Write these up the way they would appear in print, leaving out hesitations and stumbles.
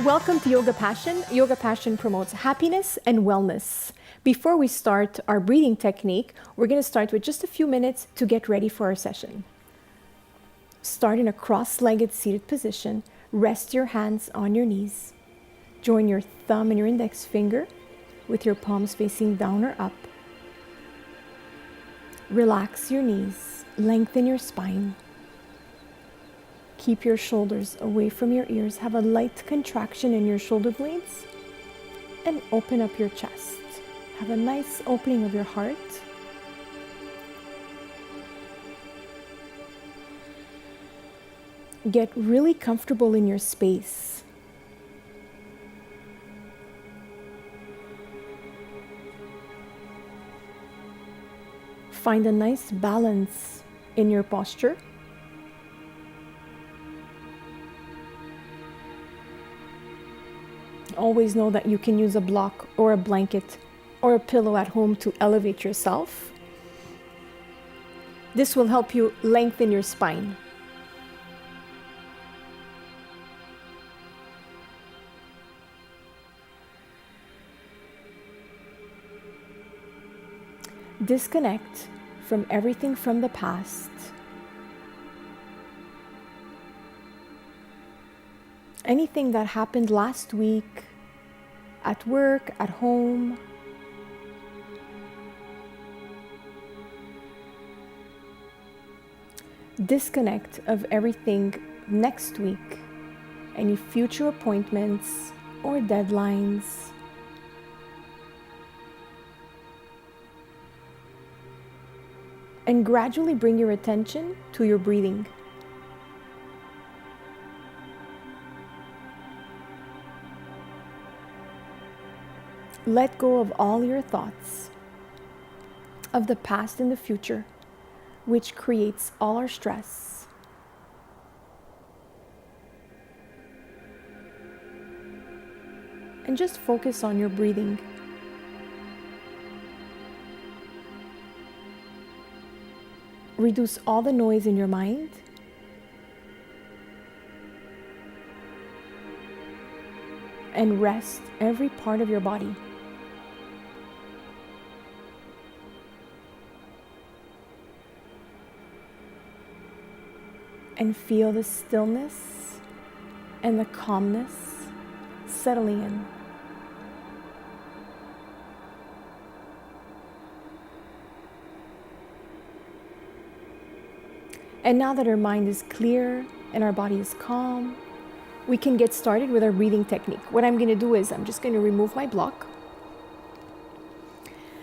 Welcome to Yoga Passion. Yoga Passion promotes happiness and wellness. Before we start our breathing technique, we're going to start with just a few minutes to get ready for our session. Start in a cross-legged seated position. Rest your hands on your knees. Join your thumb and your index finger with your palms facing down or up. Relax your knees. Lengthen your spine. Keep your shoulders away from your ears. Have a light contraction in your shoulder blades and open up your chest. Have a nice opening of your heart. Get really comfortable in your space. Find a nice balance in your posture. Always know that you can use a block or a blanket or a pillow at home to elevate yourself. This will help you lengthen your spine. Disconnect from everything from the past. Anything that happened last week, at work, at home. Disconnect of everything next week, any future appointments or deadlines. And gradually bring your attention to your breathing. Let go of all your thoughts of the past and the future, which creates all our stress. And just focus on your breathing. Reduce all the noise in your mind. And rest every part of your body. And feel the stillness and the calmness settling in. And now that our mind is clear and our body is calm, we can get started with our breathing technique. What I'm going to do is I'm just going to remove my block.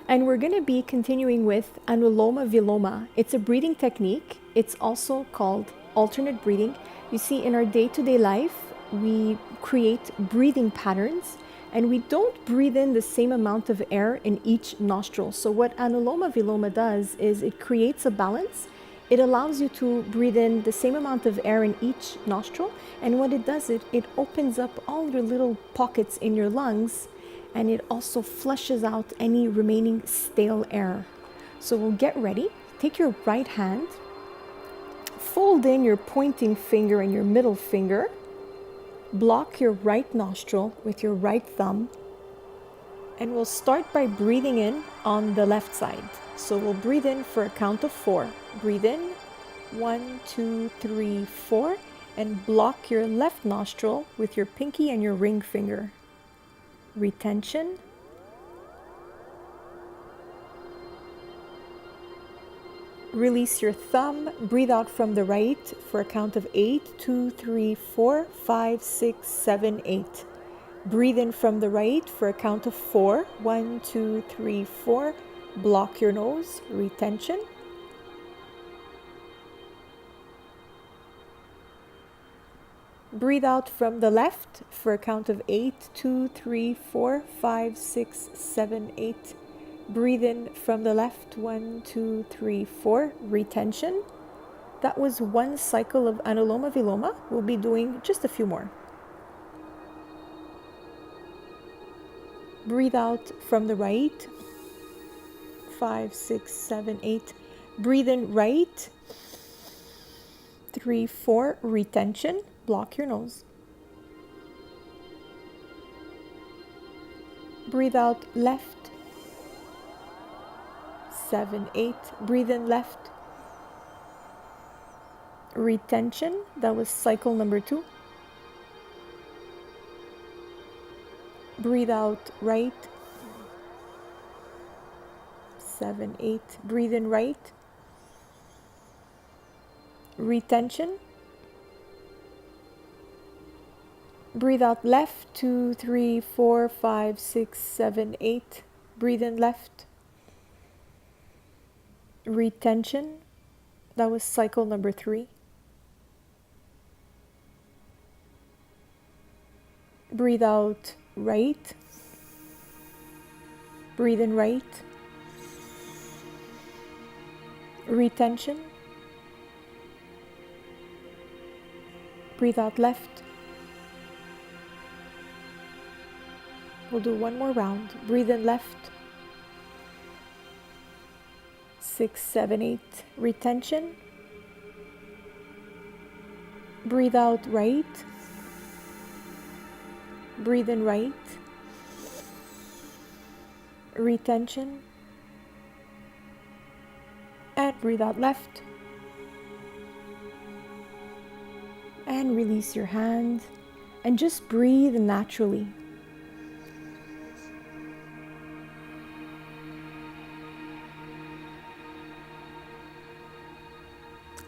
And we're going to be continuing with Anuloma Viloma. It's a breathing technique. It's also called alternate breathing. You see, in our day-to-day life, we create breathing patterns and we don't breathe in the same amount of air in each nostril. So what Anuloma Viloma does is it creates a balance. It allows you to breathe in the same amount of air in each nostril. And what it does, it opens up all your little pockets in your lungs, and it also flushes out any remaining stale air. So we'll get ready. Take your right hand, fold in your pointing finger and your middle finger, block your right nostril with your right thumb, and we'll start by breathing in on the left side. So we'll breathe in for a count of 4. Breathe in, 1, 2, 3, 4, and block your left nostril with your pinky and your ring finger. Retention. Release your thumb, breathe out from the right for a count of 8, 2, 3, 4, 5, 6, 7, 8. Breathe in from the right for a count of 4, 1, 2, 3, 4. Block your nose, retention. Breathe out from the left for a count of 8, 2, 3, 4, 5, 6, 7, 8. Breathe in from the left, 1, 2, 3, 4, retention. That was one cycle of Anuloma Viloma. We'll be doing just a few more. Breathe out from the right, 5, 6, 7, 8. Breathe in right, 3, 4, retention. Block your nose. Breathe out left. 7, 8. Breathe in left. Retention. That was cycle number 2. Breathe out right. 7, 8. Breathe in right. Retention. Breathe out left. 2, 3, 4, 5, 6, 7, 8. Breathe in left. Retention. That was cycle number 3. Breathe out right. Breathe in right. Retention. Breathe out left. We'll do one more round. Breathe in left. 6, 7, 8. Retention. Breathe out right. Breathe in right. Retention. And breathe out left. And release your hand. And just breathe naturally.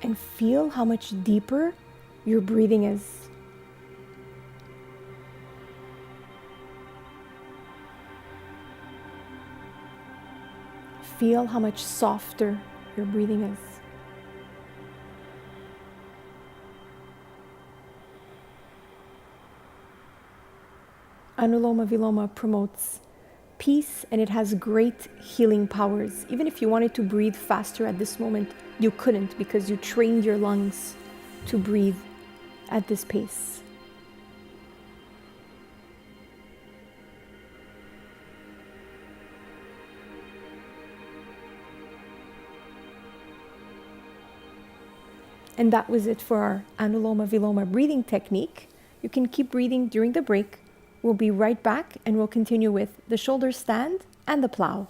And feel how much deeper your breathing is. Feel how much softer your breathing is. Anuloma Viloma promotes peace, and it has great healing powers. Even if you wanted to breathe faster at this moment, you couldn't, because you trained your lungs to breathe at this pace. And that was it for our Anuloma Viloma breathing technique. You can keep breathing during the break. We'll be right back, and we'll continue with the shoulder stand and the plow.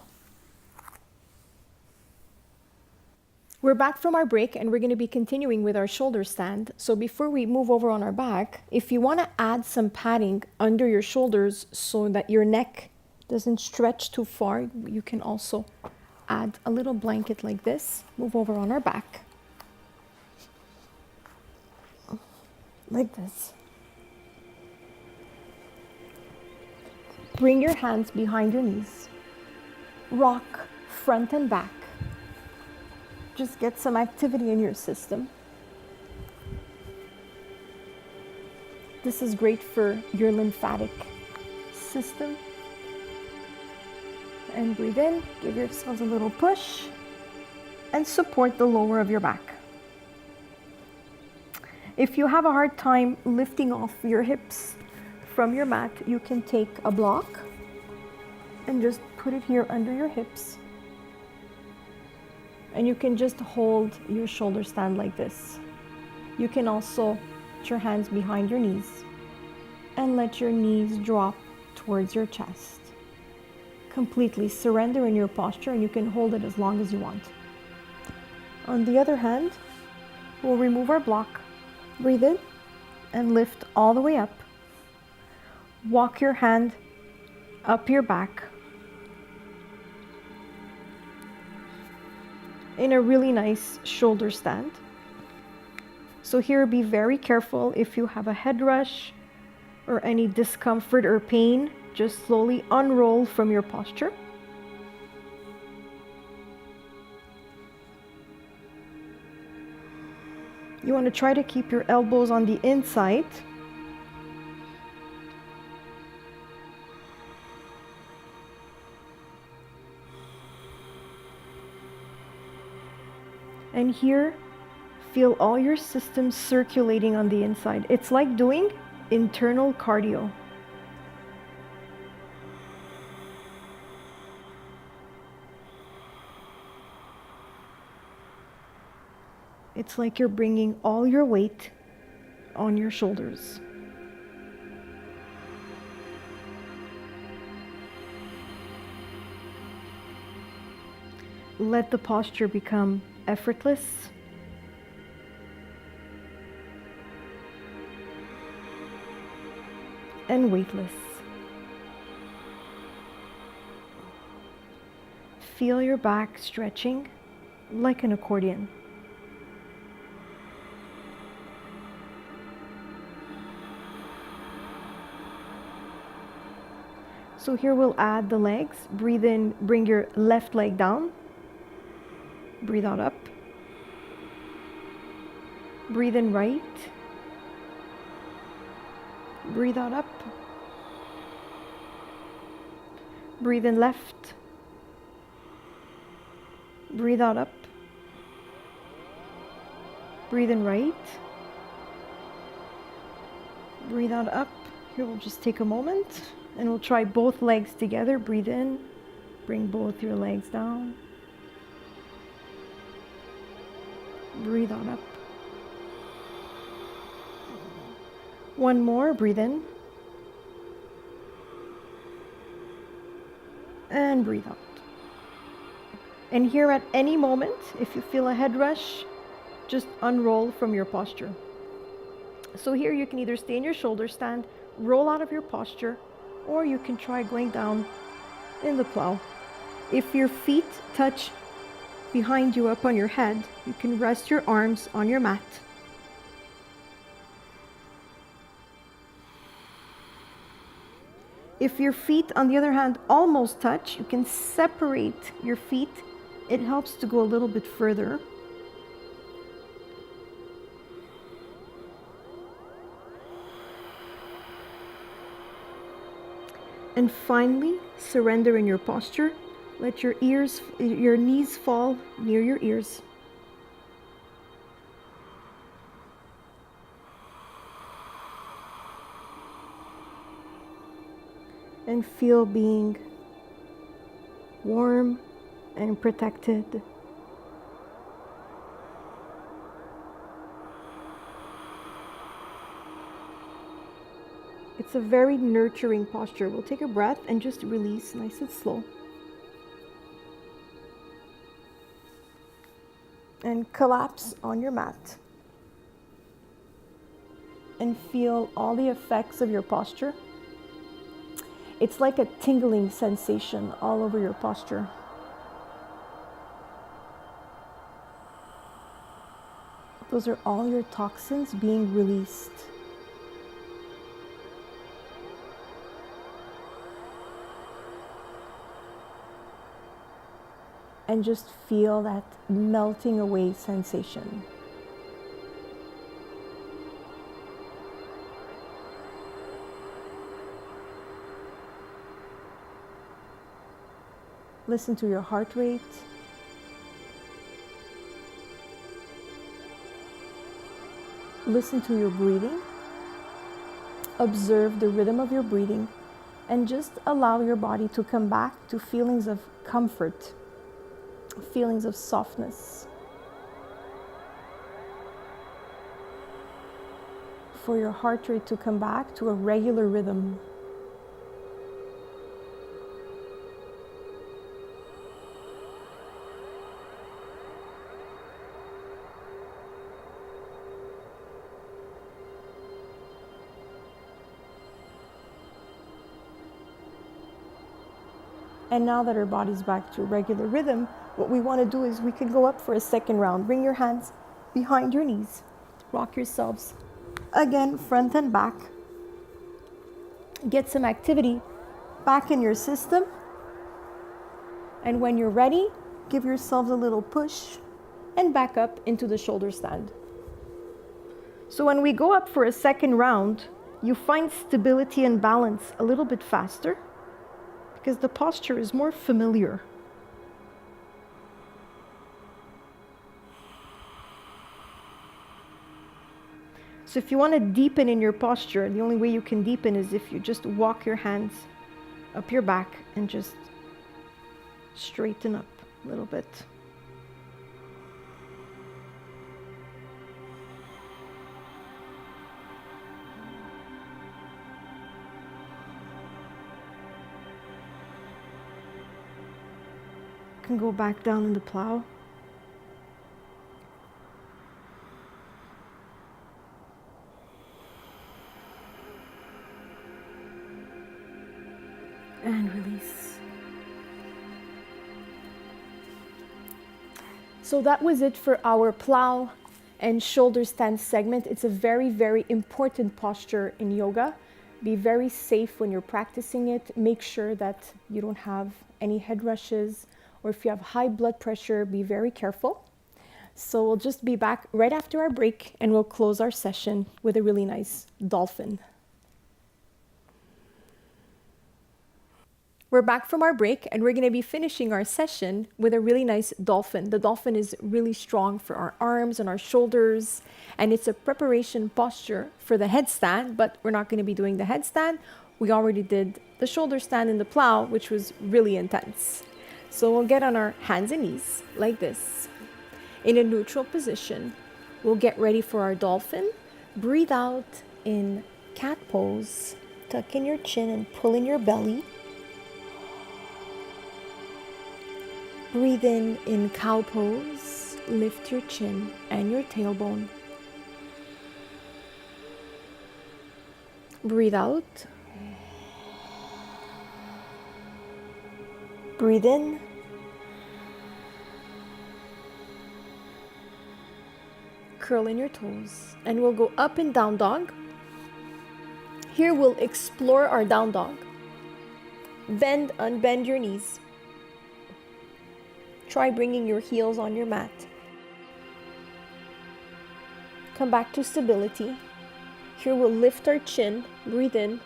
We're back from our break, and we're going to be continuing with our shoulder stand. So before we move over on our back, if you want to add some padding under your shoulders so that your neck doesn't stretch too far, you can also add a little blanket like this. Move over on our back. Like this. Bring your hands behind your knees. Rock front and back. Just get some activity in your system. This is great for your lymphatic system. And breathe in, give yourselves a little push, and support the lower of your back. If you have a hard time lifting off your hips from your mat, you can take a block and just put it here under your hips. And you can just hold your shoulder stand like this. You can also put your hands behind your knees and let your knees drop towards your chest. Completely surrender in your posture, and you can hold it as long as you want. On the other hand, we'll remove our block. Breathe in and lift all the way up. Walk your hand up your back in a really nice shoulder stand. So here, be very careful if you have a head rush or any discomfort or pain. Just slowly unroll from your posture. You want to try to keep your elbows on the inside. And here, feel all your systems circulating on the inside. It's like doing internal cardio. It's like you're bringing all your weight on your shoulders. let the posture become effortless. And weightless. Feel your back stretching like an accordion. So here we'll add the legs. Breathe in, bring your left leg down. Breathe out up. Breathe in right. Breathe out up. Breathe in left. Breathe out up. Breathe in right. Breathe out up. Here we'll just take a moment and we'll try both legs together. Breathe in. Bring both your legs down. Breathe out up. One more. Breathe in. And breathe out. And here at any moment, if you feel a head rush, just unroll from your posture. So here you can either stay in your shoulder stand, roll out of your posture, or you can try going down in the plow. If your feet touch behind you up on your head, you can rest your arms on your mat. If your feet, on the other hand, almost touch, you can separate your feet. It helps to go a little bit further. And finally, surrender in your posture. Let your knees fall near your ears. And feel being warm and protected. It's a very nurturing posture. We'll take a breath and just release nice and slow. And collapse on your mat. And feel all the effects of your posture. It's like a tingling sensation all over your posture. Those are all your toxins being released. And just feel that melting away sensation. Listen to your heart rate. Listen to your breathing. Observe the rhythm of your breathing and just allow your body to come back to feelings of comfort, feelings of softness. For your heart rate to come back to a regular rhythm. And now that our body's back to a regular rhythm, what we want to do is we can go up for a second round. Bring your hands behind your knees. Rock yourselves again, front and back. Get some activity back in your system. And when you're ready, give yourselves a little push and back up into the shoulder stand. So when we go up for a second round, you find stability and balance a little bit faster, because the posture is more familiar. So if you want to deepen in your posture, the only way you can deepen is if you just walk your hands up your back and just straighten up a little bit. can go back down in the plow. And release. So that was it for our plow and shoulder stand segment. It's a very, very important posture in yoga. Be very safe when you're practicing it. Make sure that you don't have any head rushes, or if you have high blood pressure, be very careful. So we'll just be back right after our break, and we'll close our session with a really nice dolphin. We're back from our break, and we're going to be finishing our session with a really nice dolphin. The dolphin is really strong for our arms and our shoulders, and it's a preparation posture for the headstand, but we're not going to be doing the headstand. We already did the shoulder stand in the plow, which was really intense. So we'll get on our hands and knees like this in a neutral position. We'll get ready for our dolphin. Breathe out in cat pose. Tuck in your chin and pull in your belly. Breathe in cow pose. Lift your chin and your tailbone. Breathe out. Breathe in. Curl in your toes, and we'll go up and down dog. Here we'll explore our down dog. Bend, unbend your knees. Try bringing your heels on your mat. Come back to stability. Here we'll lift our chin, breathe in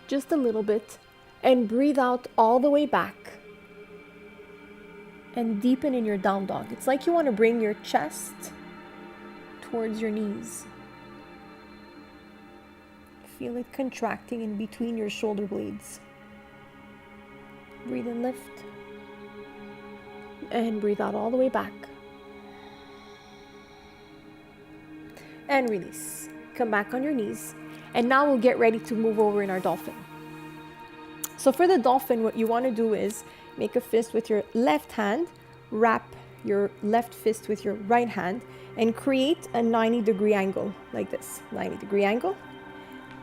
just a little bit, and breathe out all the way back. And deepen in your down dog. It's like you want to bring your chest towards your knees. Feel it contracting in between your shoulder blades. Breathe in, lift. And breathe out all the way back. And release. Come back on your knees. And now we'll get ready to move over in our dolphin. So for the dolphin, what you want to do is make a fist with your left hand, wrap your left fist with your right hand, and create a 90-degree angle like this. 90-degree angle.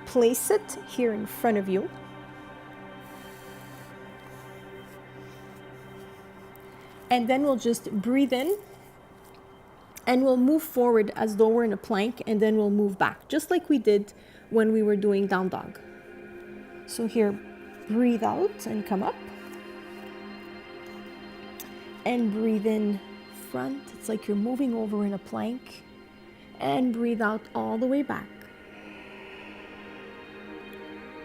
Place it here in front of you. And then we'll just breathe in, and we'll move forward as though we're in a plank, and then we'll move back, just like we did when we were doing down dog. So here, breathe out and come up. And breathe in front. It's like you're moving over in a plank. And breathe out all the way back.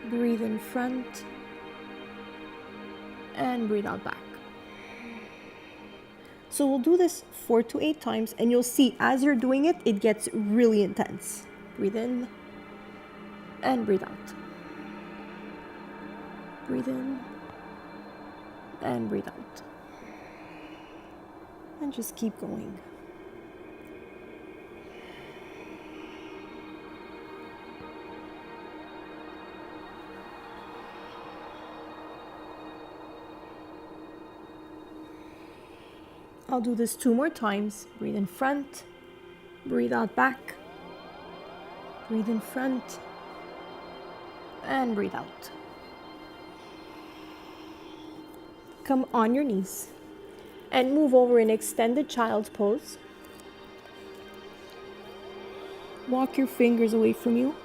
Breathe in front. And breathe out back. So we'll do this 4 to 8 times, and you'll see as you're doing it, it gets really intense. Breathe in and breathe out. Breathe in and breathe out. And just keep going. I'll do this 2 more times. Breathe in front, breathe out back, breathe in front, and breathe out. Come on your knees and move over in extended child's pose. Walk your fingers away from you.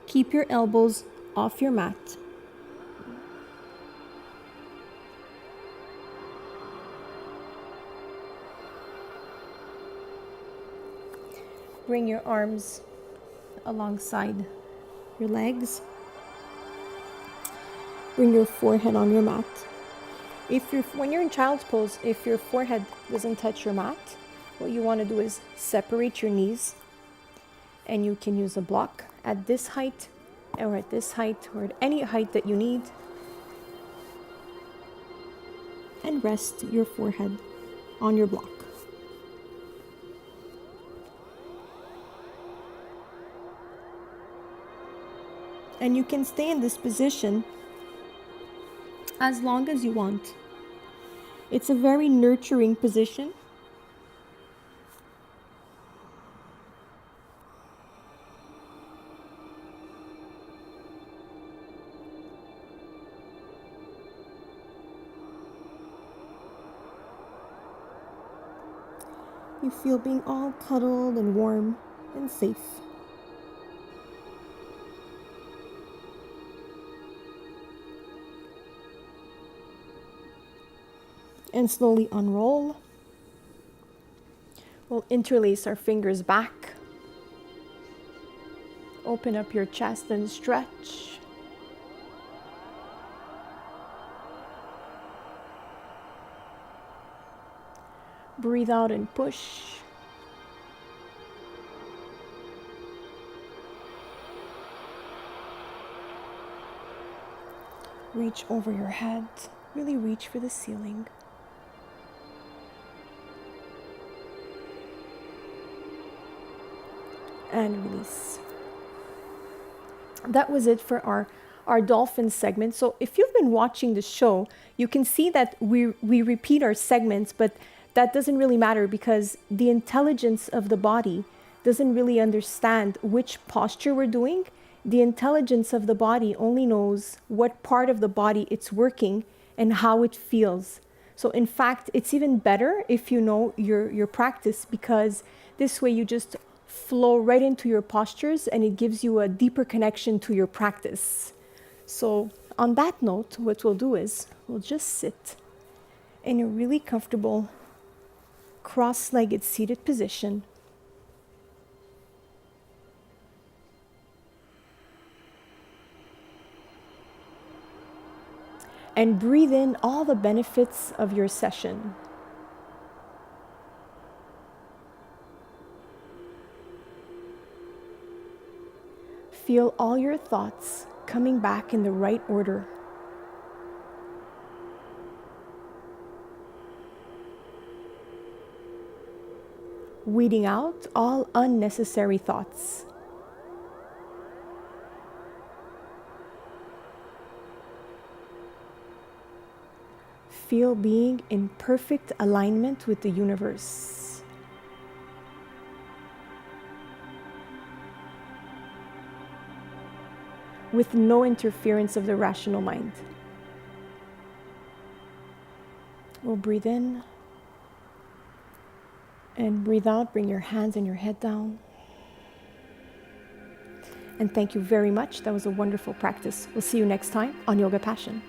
Keep your elbows off your mat. Bring your arms alongside your legs. Bring your forehead on your mat. When you're in child's pose, if your forehead doesn't touch your mat, what you want to do is separate your knees, and you can use a block at this height or at this height or at any height that you need, and rest your forehead on your block. And you can stay in this position as long as you want. It's a very nurturing position. You feel being all cuddled and warm and safe. And slowly unroll. We'll interlace our fingers back. Open up your chest and stretch. Breathe out and push. Reach over your head. Really reach for the ceiling. And release. That was it for our dolphin segment. So if you've been watching the show, you can see that we repeat our segments, but that doesn't really matter because the intelligence of the body doesn't really understand which posture we're doing. The intelligence of the body only knows what part of the body it's working and how it feels. So in fact, it's even better if you know your practice, because this way you just flow right into your postures and it gives you a deeper connection to your practice. So on that note, what we'll do is we'll just sit in a really comfortable cross-legged seated position. And breathe in all the benefits of your session. Feel all your thoughts coming back in the right order. Weeding out all unnecessary thoughts. Feel being in perfect alignment with the universe. With no interference of the rational mind. We'll breathe in and breathe out. Bring your hands and your head down. And thank you very much. That was a wonderful practice. We'll see you next time on Yoga Passion.